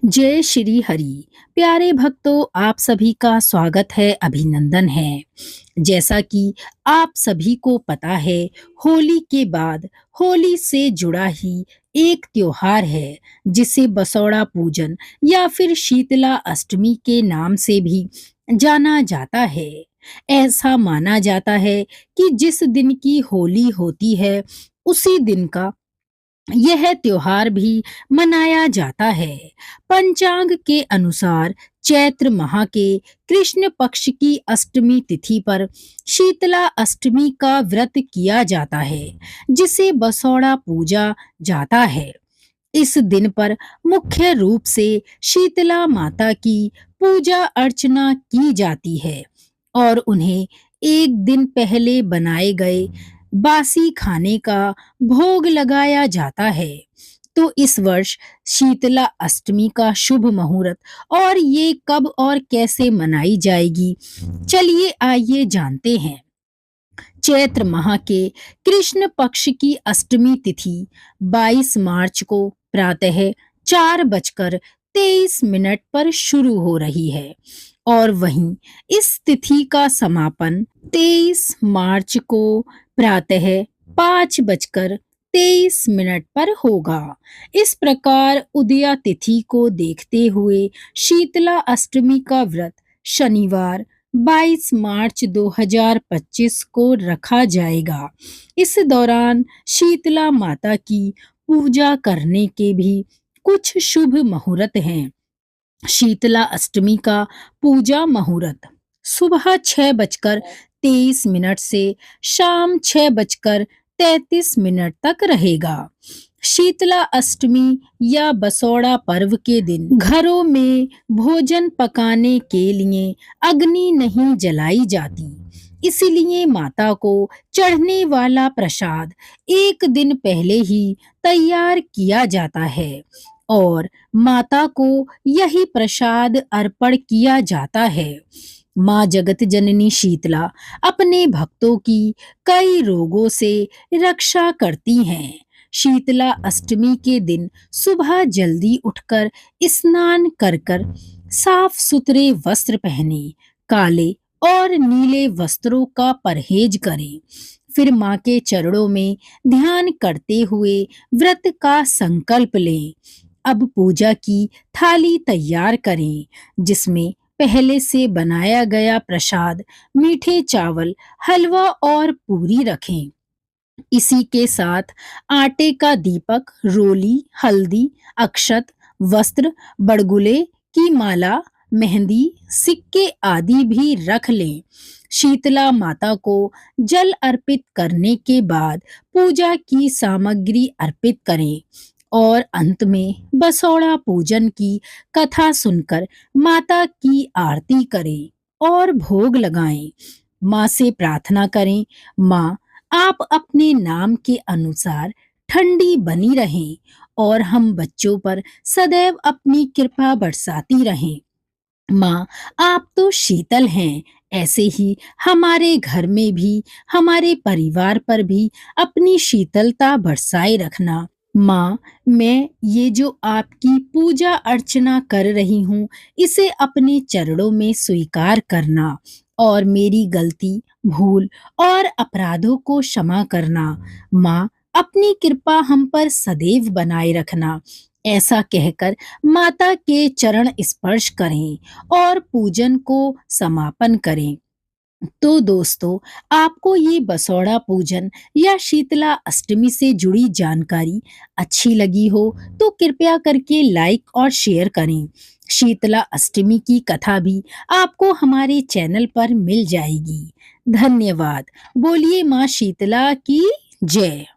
जय श्री हरि। प्यारे भक्तों, आप सभी का स्वागत है, अभिनंदन है। जैसा कि आप सभी को पता है, होली के बाद होली से जुड़ा ही एक त्योहार है जिसे बसौड़ा पूजन या फिर शीतला अष्टमी के नाम से भी जाना जाता है। ऐसा माना जाता है कि जिस दिन की होली होती है उसी दिन का यह त्योहार भी मनाया जाता है। पंचांग के अनुसार चैत्र माह के कृष्ण पक्ष की अष्टमी तिथि पर शीतला अष्टमी का व्रत किया जाता है, जिसे बसौड़ा पूजा जाता है। इस दिन पर मुख्य रूप से शीतला माता की पूजा अर्चना की जाती है और उन्हें एक दिन पहले बनाए गए बासी खाने का भोग लगाया जाता है। तो इस वर्ष शीतला अष्टमी का शुभ मुहूर्त और ये कब और कैसे मनाई जाएगी, चलिए आइए जानते हैं। चैत्र माह के कृष्ण पक्ष की अष्टमी तिथि 22 मार्च को प्रातः 4:23 पर शुरू हो रही है और वहीं इस तिथि का समापन 23 मार्च को प्रातः 5:23 पर होगा। इस प्रकार उदया तिथि को देखते हुए शीतला अष्टमी का व्रत शनिवार 22 मार्च 2025 को रखा जाएगा। इस दौरान शीतला माता की पूजा करने के भी कुछ शुभ मुहूर्त हैं। शीतला अष्टमी का पूजा मुहूर्त सुबह 6:23 से शाम 6:33 तक रहेगा। शीतला अष्टमी या बसौड़ा पर्व के दिन घरों में भोजन पकाने के लिए अग्नि नहीं जलाई जाती, इसलिए माता को चढ़ने वाला प्रसाद एक दिन पहले ही तैयार किया जाता है और माता को यही प्रसाद अर्पण किया जाता है। माँ जगत जननी शीतला अपने भक्तों की कई रोगों से रक्षा करती हैं। शीतला अष्टमी के दिन सुबह जल्दी उठकर स्नान कर साफ सुथरे वस्त्र पहने, काले और नीले वस्त्रों का परहेज करें। फिर माँ के चरणों में ध्यान करते हुए व्रत का संकल्प लें। अब पूजा की थाली तैयार करें, जिसमें पहले से बनाया गया प्रसाद, मीठे चावल, हलवा और पूरी रखें। इसी के साथ आटे का दीपक, रोली, हल्दी, अक्षत, वस्त्र, बड़गुले की माला, मेहंदी, सिक्के आदि भी रख लें। शीतला माता को जल अर्पित करने के बाद पूजा की सामग्री अर्पित करें और अंत में बसौड़ा पूजन की कथा सुनकर माता की आरती करें और भोग लगाएं। माँ से प्रार्थना करें, माँ आप अपने नाम के अनुसार ठंडी बनी रहें और हम बच्चों पर सदैव अपनी कृपा बरसाती रहें। माँ आप तो शीतल हैं, ऐसे ही हमारे घर में भी, हमारे परिवार पर भी अपनी शीतलता बरसाए रखना। माँ मैं ये जो आपकी पूजा अर्चना कर रही हूँ, इसे अपने चरणों में स्वीकार करना और मेरी गलती, भूल और अपराधों को क्षमा करना। माँ अपनी कृपा हम पर सदैव बनाए रखना। ऐसा कहकर माता के चरण स्पर्श करें और पूजन को समापन करें। तो दोस्तों, आपको ये बसौड़ा पूजन या शीतला अष्टमी से जुड़ी जानकारी अच्छी लगी हो तो कृपया करके लाइक और शेयर करें। शीतला अष्टमी की कथा भी आपको हमारे चैनल पर मिल जाएगी। धन्यवाद। बोलिए माँ शीतला की जय।